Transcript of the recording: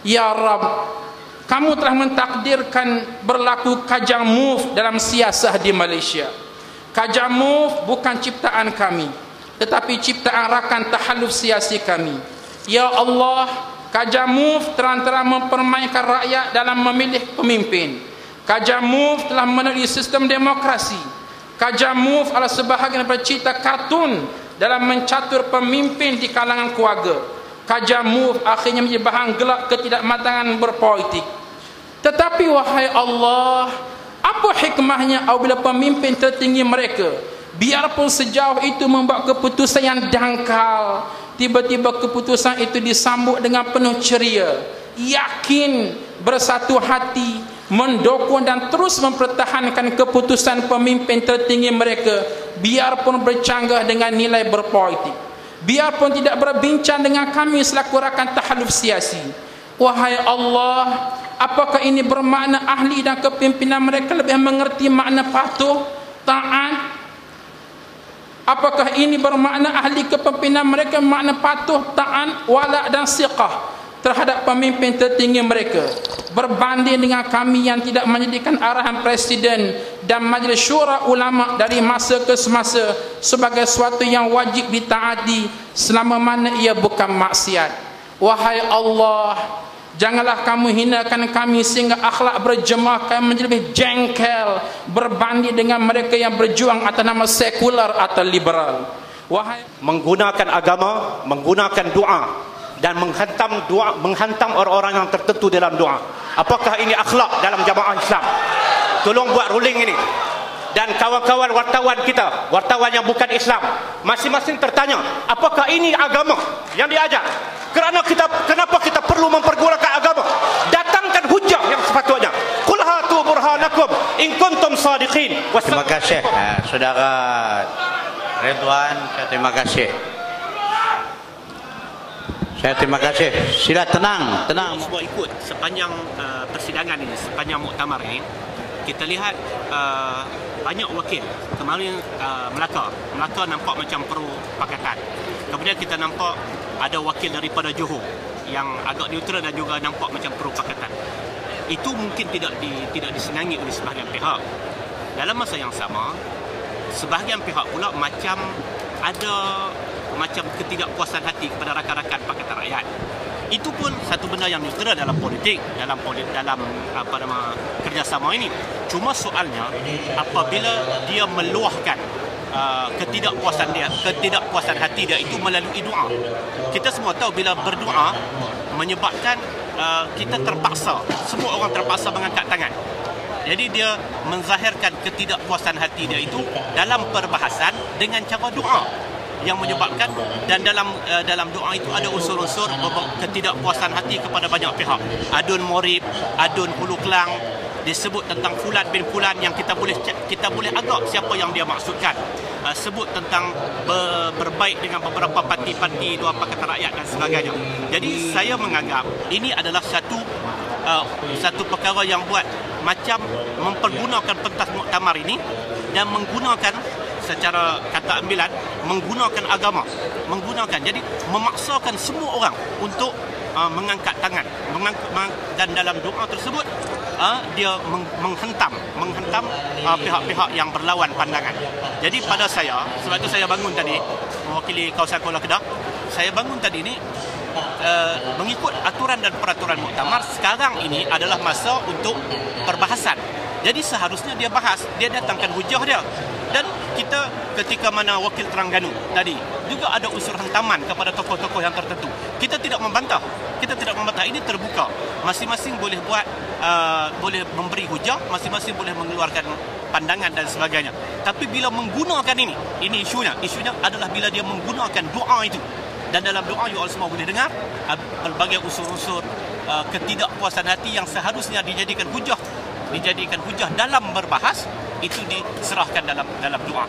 Ya Rab, kamu telah mentakdirkan berlaku kajang move dalam siasah di Malaysia. Kajang move bukan ciptaan kami, tetapi ciptaan rakan tahaluf siasi kami. Ya Allah, kajang move terang-terang mempermainkan rakyat dalam memilih pemimpin. Kajang move telah melalui sistem demokrasi. Kajang move adalah sebahagian daripada cerita kartun dalam mencatur pemimpin di kalangan keluarga. Kajang move akhirnya menjadi bahan gelap ketidakmatangan berpolitik. Tetapi wahai Allah, apa hikmahnya apabila pemimpin tertinggi mereka, biarpun sejauh itu membuat keputusan yang dangkal, tiba-tiba keputusan itu disambut dengan penuh ceria, yakin, bersatu hati, mendukung dan terus mempertahankan keputusan pemimpin tertinggi mereka, biarpun bercanggah dengan nilai berpolitik, biarpun tidak berbincang dengan kami selaku rakan tahaluf siasi. Wahai Allah, apakah ini bermakna ahli dan kepimpinan mereka lebih mengerti makna patuh, taat? Apakah ini bermakna ahli kepimpinan mereka makna patuh, taat, wala' dan siqah terhadap pemimpin tertinggi mereka, berbanding dengan kami yang tidak menjadikan arahan presiden dan majlis syura ulama dari masa ke semasa sebagai sesuatu yang wajib ditaati selama mana ia bukan maksiat. Wahai Allah, janganlah kamu hinakan kami sehingga akhlak berjemaah kami menjadi lebih jengkel berbanding dengan mereka yang berjuang atas nama sekular atau liberal. Wahai, menggunakan agama, menggunakan doa dan menghantam orang-orang yang tertentu dalam doa. Apakah ini akhlak dalam jamaah Islam? Tolong buat ruling ini. Dan kawan-kawan wartawan kita, wartawan yang bukan Islam, masing-masing tertanya, apakah ini agama yang diajar? Kenapa kita perlu mempergunakan agama? Datangkan hujah yang sepatutnya. Qul hatu burhanakum in kuntum shadiqin. Terima kasih saudara Ridwan, terima kasih. Saya terima kasih. Sila tenang. Semua ikut sepanjang persidangan ini, sepanjang muktamar ini, kita lihat banyak wakil. Kemarin Melaka nampak macam Peru Pakatan. Kemudian kita nampak ada wakil daripada Johor yang agak neutral dan juga nampak macam Peru Pakatan. Itu mungkin tidak disenangi oleh sebahagian pihak. Dalam masa yang sama, sebahagian pihak pula macam ada ketidakpuasan hati kepada rakan-rakan Pakatan Rakyat. Itu pun satu benda yang neutral dalam politik, dalam kerjasama ini. Cuma soalnya apabila dia meluahkan ketidakpuasan hati dia itu melalui doa. Kita semua tahu bila berdoa menyebabkan kita terpaksa, semua orang terpaksa mengangkat tangan. Jadi dia menzahirkan ketidakpuasan hati dia itu dalam perbahasan dengan cara doa, yang menyebabkan, dan dalam doa itu ada unsur-unsur ketidakpuasan hati kepada banyak pihak. Adun Morib, adun Hulu Kelang, disebut tentang Fulan bin Fulan yang kita boleh agak siapa yang dia maksudkan. Sebut tentang berbaik dengan beberapa parti-parti luar Pakatan Rakyat dan sebagainya. Jadi saya menganggap ini adalah satu perkara yang buat macam mempergunakan pentas muktamar ini dan menggunakan secara kata ambilan, menggunakan agama, jadi memaksakan semua orang untuk mengangkat tangan, dan dalam doa tersebut dia menghentam pihak-pihak yang berlawan pandangan. Jadi pada saya, sebab itu saya bangun tadi mewakili kawasan Kuala Kedah, saya bangun tadi ini mengikut aturan dan peraturan muktamar. Sekarang ini adalah masa untuk perbahasan. Jadi seharusnya dia bahas, dia datangkan hujah dia. Dan kita ketika mana wakil Terengganu tadi juga ada unsur hentaman kepada tokoh-tokoh yang tertentu. Kita tidak membantah. Ini terbuka. Masing-masing boleh boleh memberi hujah, masing-masing boleh mengeluarkan pandangan dan sebagainya. Tapi bila menggunakan ini isunya adalah bila dia menggunakan doa itu. Dan dalam doa you all semua boleh dengar berbagai unsur-unsur ketidakpuasan hati yang seharusnya dijadikan hujah dalam berbahas, itu diserahkan dalam doa.